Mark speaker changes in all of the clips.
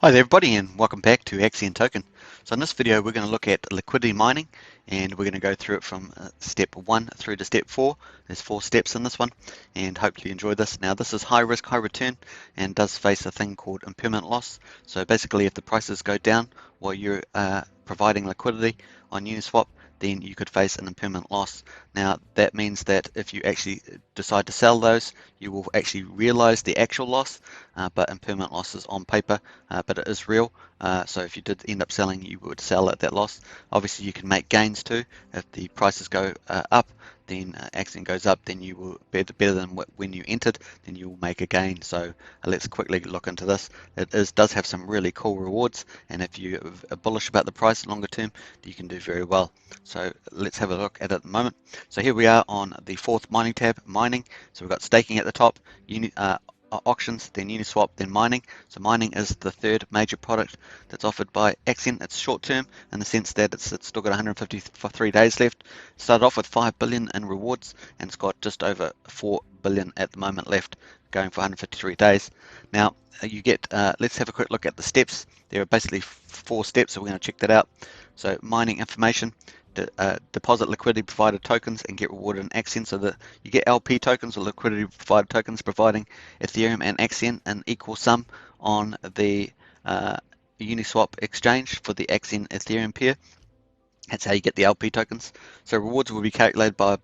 Speaker 1: Hi there everybody, and welcome back to Axion Token. So in this video we're going to look at liquidity mining, and we're going to go through it from step 1 through to step 4. There's 4 steps in this one, and hopefully you enjoy this. Now this is high risk, high return, and does face a thing called impermanent loss. So basically if the prices go down while you're providing liquidity on Uniswap, then you could face an impermanent loss. Now that means that if you actually decide to sell those, you will actually realize the actual loss, but impermanent loss is on paper, but it is real. So if you did end up selling, you would sell at that loss. Obviously you can make gains too. If the prices go up, then Axion goes up, then you will better than when you entered, then you will make a gain. So let's quickly look into this. It does have some really cool rewards, and if you are bullish about the price longer term, you can do very well. So let's have a look at it at the moment. So here we are on the 4th mining tab, mining. So we've got staking at the top, auctions, then Uniswap, then mining. So mining is the 3rd major product that's offered by Axion. It's short term in the sense that it's still got 153 days left. It started off with 5 billion in rewards, and it's got just over 4 billion at the moment left, going for 153 days. Now you get, let's have a quick look at the steps. There are basically 4 steps, so we're going to check that out. So mining information, deposit liquidity provided tokens and get rewarded in Axion. So that you get LP tokens or liquidity provided tokens, providing Ethereum and Axion an equal sum on the Uniswap exchange for the Axion Ethereum pair. That's how you get the LP tokens. So rewards will be calculated by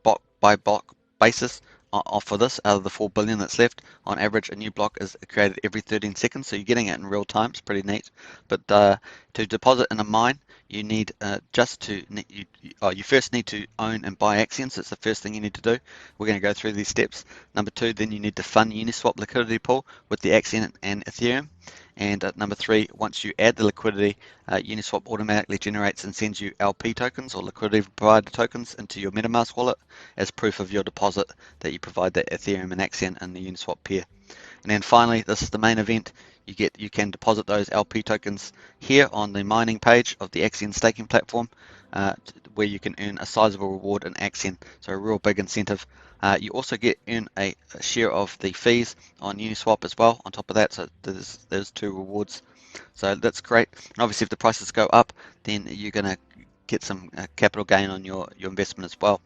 Speaker 1: block basis. For this, out of the 4 billion that's left, on average a new block is created every 13 seconds, so you're getting it in real time. It's pretty neat. But to deposit in a mine, you need you first need to own and buy Axion. So it's the first thing you need to do. We're going to go through these steps. Number 2, then you need to fund Uniswap liquidity pool with the Axion and Ethereum. And number 3, once you add the liquidity, Uniswap automatically generates and sends you LP tokens or liquidity provider tokens into your MetaMask wallet as proof of your deposit that you provide that Ethereum and Axion and the Uniswap pair. And then finally, this is the main event. You can deposit those LP tokens here on the mining page of the Axion staking platform, where you can earn a sizable reward in Axion. So a real big incentive. You also earn a share of the fees on Uniswap as well on top of that. So there's 2 rewards. So that's great. And obviously, if the prices go up, then you're going to get some capital gain on your investment as well.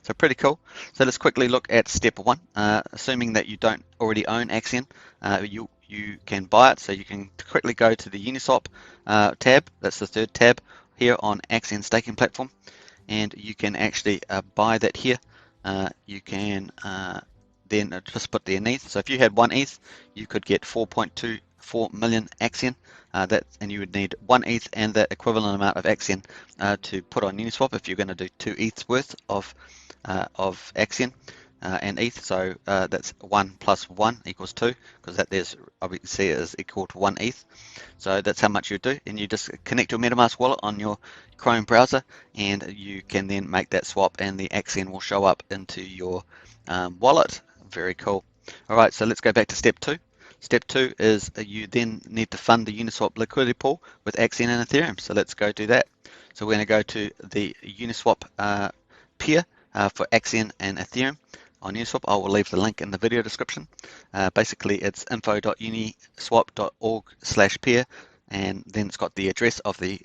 Speaker 1: So pretty cool. So let's quickly look at step 1. Assuming that you don't already own Axion, you can buy it. So you can quickly go to the Uniswap tab. That's the 3rd tab here on Axion staking platform, and you can actually buy that here. You can then just put the ETH. So if you had 1 ETH, you could get 4.24 million Axion. And you would need 1 ETH and the equivalent amount of Axion to put on Uniswap if you're going to do 2 ETHs worth of Axion and ETH. So that's 1 plus 1 equals 2, because that there's obviously is equal to 1 ETH. So that's how much you do, and you just connect your MetaMask wallet on your Chrome browser, and you can then make that swap, and the Axion will show up into your wallet. Very cool. All right, so let's go back to step 2. Step 2 is you then need to fund the Uniswap liquidity pool with Axion and Ethereum. So let's go do that. So we're going to go to the Uniswap pair for Axion and Ethereum on Uniswap. I will leave the link in the video description. Basically, it's info.uniswap.org/pair, and then it's got the address of the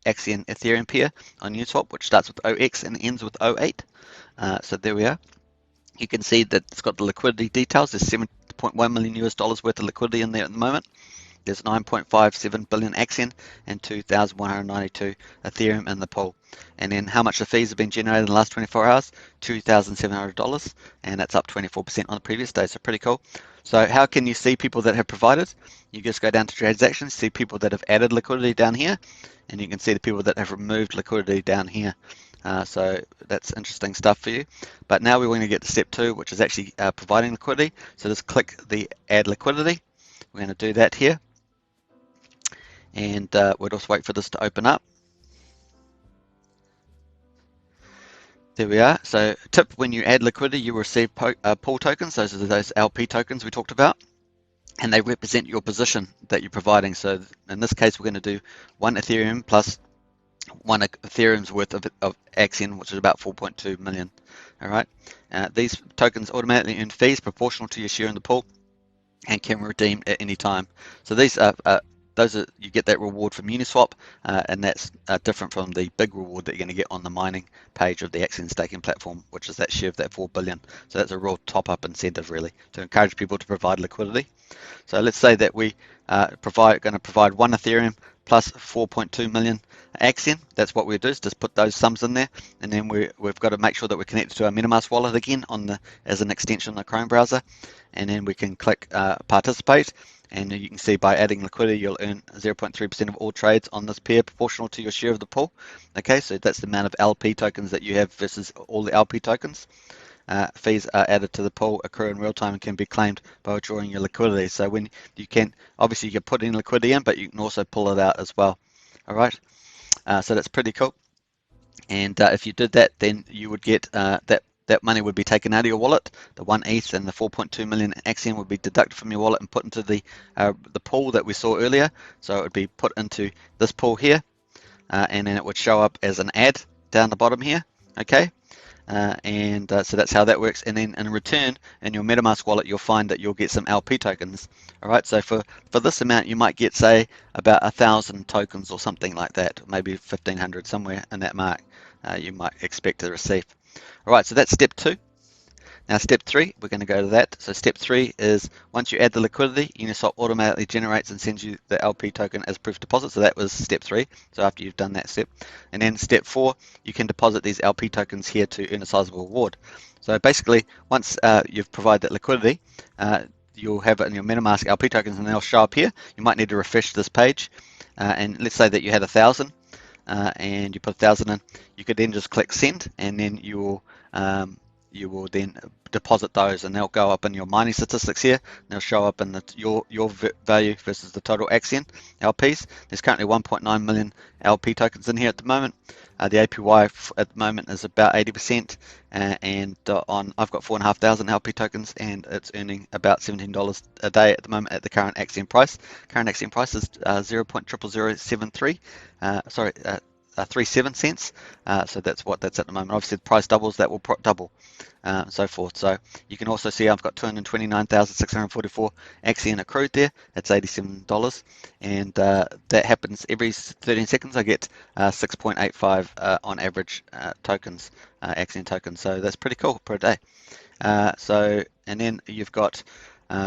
Speaker 1: Axion Ethereum pair on Uniswap, which starts with 0x and ends with 08. So there we are. You can see that it's got the liquidity details. There's $7.1 million worth of liquidity in there at the moment. There's 9.57 billion Axion and 2,192 Ethereum in the pool. And then how much the fees have been generated in the last 24 hours? $2,700, and that's up 24% on the previous day. So pretty cool. So how can you see people that have provided? You just go down to transactions, see people that have added liquidity down here, and you can see the people that have removed liquidity down here. So that's interesting stuff for you. But now we're going to get to step 2, which is actually providing liquidity. So just click the add liquidity. We're going to do that here, and we'll just wait for this to open up. There we are. So tip, when you add liquidity, you receive pool tokens. Those are those LP tokens we talked about, and they represent your position that you're providing. So in this case, we're going to do 1 Ethereum plus 1 Ethereum's worth of Axion, which is about 4.2 million. All right. These tokens automatically earn fees proportional to your share in the pool and can redeem at any time. So these are those are, you get that reward from Uniswap, and that's different from the big reward that you're going to get on the mining page of the Axion staking platform, which is that share of that 4 billion. So that's a real top-up incentive, really, to encourage people to provide liquidity. So let's say that we going to provide 1 Ethereum plus 4.2 million Axion. That's what we do, is just put those sums in there, and then we've got to make sure that we're connected to our MetaMask wallet again as an extension on the Chrome browser, and then we can click participate. And you can see by adding liquidity, you'll earn 0.3% of all trades on this pair proportional to your share of the pool. Okay, so that's the amount of LP tokens that you have versus all the LP tokens. Fees are added to the pool, accrue in real time, and can be claimed by withdrawing your liquidity. So when you can, obviously you can put in liquidity in, but you can also pull it out as well. All right, so that's pretty cool. And if you did that, then you would get that money would be taken out of your wallet. The 1 ETH and the 4.2 million Axion would be deducted from your wallet and put into the pool that we saw earlier. So it would be put into this pool here, and then it would show up as an ad down the bottom here. Okay. So that's how that works. And then in return, in your MetaMask wallet, you'll find that you'll get some LP tokens. All right. So for this amount, you might get, say, about 1,000 tokens or something like that, maybe 1,500, somewhere in that mark. You might expect to receive. All right. So that's step 2. Now step 3, we're going to go to that. So step 3 is once you add the liquidity, Uniswap automatically generates and sends you the LP token as proof deposit. So that was step 3. So after you've done that step, and then step 4, you can deposit these LP tokens here to earn a sizable reward. So basically, once you've provided that liquidity, you'll have it in your MetaMask LP tokens, and they'll show up here. You might need to refresh this page, and let's say that you had 1,000, and you put 1,000 in. You could then just click send, and then you will then deposit those, and they'll go up in your mining statistics here. They'll show up in your value versus the total Axion LPs. There's currently 1.9 million LP tokens in here at the moment. The APY at the moment is about 80%, and I've got 4,500 LP tokens, and it's earning about $17 a day at the moment at the current Axion price. Current Axion price is 0.00073. 37 cents. So that's what that's at the moment. Obviously, the price doubles, that will double, so forth. So you can also see I've got 229,644 Axion accrued there. That's $87, and that happens every 13 seconds. I get 6.85 on average tokens, Axion tokens. So that's pretty cool per day. And then you've got.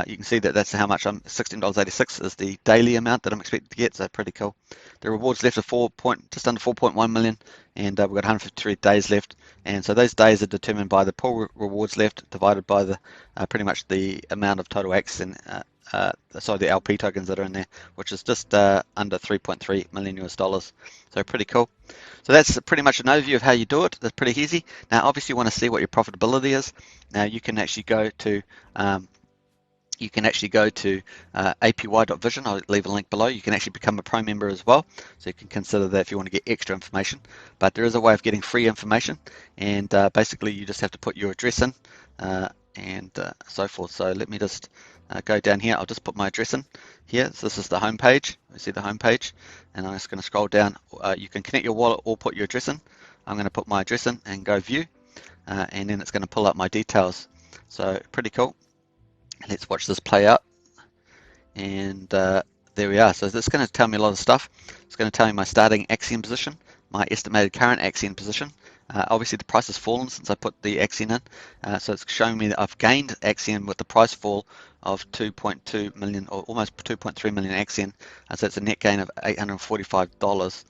Speaker 1: You can see that that's how much $16.86 is the daily amount that I'm expected to get, so pretty cool. The rewards left are just under 4.1 million, and we've got 153 days left. And so those days are determined by the pool rewards left divided by the pretty much the amount of total Axion, the LP tokens that are in there, which is just under 3.3 million US dollars. So pretty cool. So that's pretty much an overview of how you do it. That's pretty easy. Now, obviously, you want to see what your profitability is. Now, you can actually go to apy.vision. I'll leave a link below. You can actually become a pro member as well, so you can consider that if you want to get extra information. But there is a way of getting free information, and basically you just have to put your address in and so forth. So let me just go down here. I'll just put my address in here. So this is the home page. You see the home page, and I'm just going to scroll down. You can connect your wallet or put your address in. I'm going to put my address in and go view, and then it's going to pull up my details. So pretty cool. Let's watch this play out, and there we are. So this is going to tell me a lot of stuff. It's going to tell me my starting Axion position, my estimated current Axion position. Obviously the price has fallen since I put the Axion in, so it's showing me that I've gained Axion with the price fall of 2.2 million, or almost 2.3 million Axion. So it's a net gain of $845.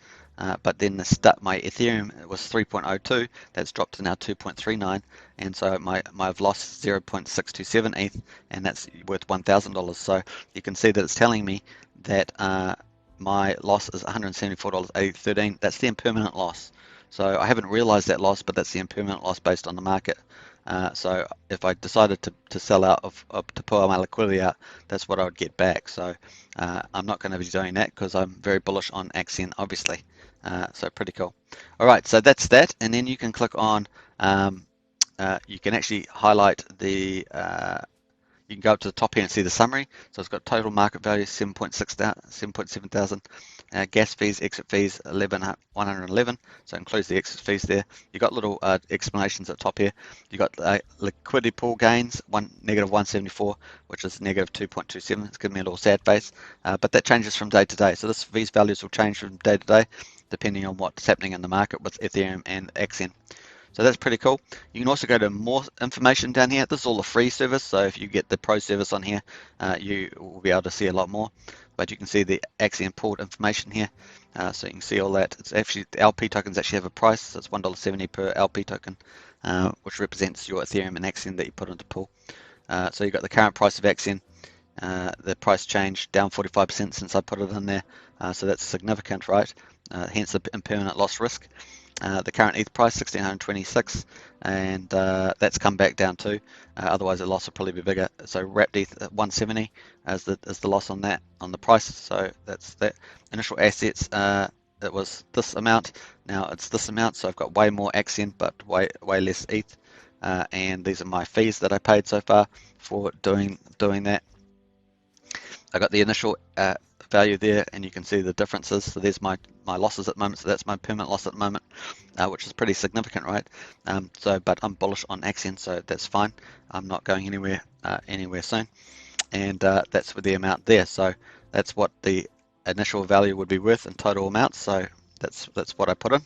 Speaker 1: But then my Ethereum was 3.02. That's dropped to now 2.39, and so I've lost 0.627 ETH, and that's worth $1,000. So you can see that it's telling me that my loss is $174.13. That's the impermanent loss. So I haven't realized that loss, but that's the impermanent loss based on the market. So if I decided to sell out to pull my liquidity out, that's what I would get back. So I'm not going to be doing that because I'm very bullish on Axion, obviously. So pretty cool. All right, so that's that, and then you can click on. You can actually highlight the. You you can go up to the top here and see the summary. So it's got total market value 7.7 thousand, gas fees, exit fees 111, so it includes the exit fees there. You've got little explanations at the top here. You've got liquidity pool gains, negative 174, which is negative 2.27. It's giving me a little sad face, but that changes from day to day. So these values will change from day to day depending on what's happening in the market with Ethereum and AXN. So that's pretty cool. You can also go to more information down here. This is all a free service, so if you get the pro service on here, you will be able to see a lot more. But you can see the Axion pooled information here, so you can see all that. It's actually, the LP tokens actually have a price, so it's $1.70 per LP token, which represents your Ethereum and Axion that you put into pool. So you've got the current price of Axion. The price changed down 45% since I put it in there, so that's significant, right? Hence the impermanent loss risk. The current ETH price 1626, and that's come back down too. Otherwise, the loss will probably be bigger. So wrapped ETH at 170 as the loss on that, on the price. So that's that. Initial assets, it was this amount. Now it's this amount. So I've got way more Axion, but way less ETH. And these are my fees that I paid so far for doing that. I got the initial value there, and you can see the differences. So there's my losses at the moment. So that's my permanent loss at the moment, which is pretty significant, right? But I'm bullish on Axion, so that's fine. I'm not going anywhere soon, and that's with the amount there. So that's what the initial value would be worth in total amounts. So that's what I put in,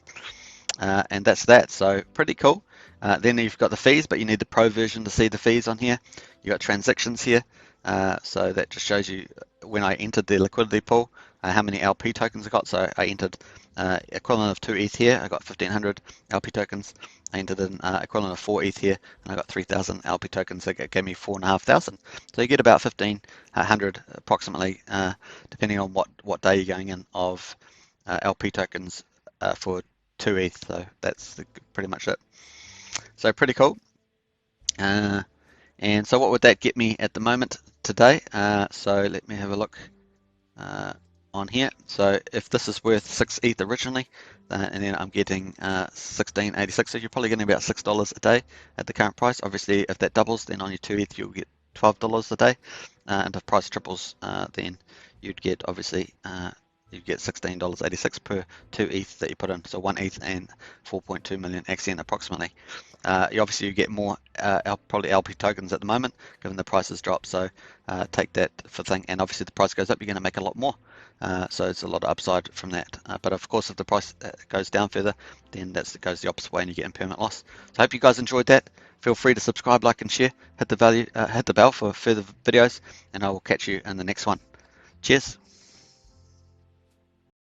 Speaker 1: and that's that. So pretty cool. Then you've got the fees, but you need the pro version to see the fees on here. You got transactions here. So that just shows you when I entered the liquidity pool, how many LP tokens I got. So I entered equivalent of 2 ETH here, I got 1500 LP tokens. I entered an equivalent of 4 ETH here, and I got 3000 LP tokens. That gave me 4,500. So you get about 1500 approximately, depending on what day you're going in, of LP tokens for 2 ETH. So that's pretty much it. So pretty cool. And so what would that get me at the moment today? So let me have a look on here. So if this is worth 6 ETH originally, and then I'm getting 1686, so you're probably getting about $6 a day at the current price. Obviously, if that doubles, then on your 2 ETH you'll get $12 a day, and if price triples, then you'd get obviously you get $16.86 per 2 ETH that you put in, so 1 ETH and 4.2 million AXN approximately. You get more probably LP tokens at the moment, given the prices drop, so take that for thing, and obviously the price goes up, you're going to make a lot more, so it's a lot of upside from that. But of course, if the price goes down further, then that goes the opposite way and you get impermanent loss. So I hope you guys enjoyed that. Feel free to subscribe, like and share, hit the bell for further videos, and I will catch you in the next one. Cheers.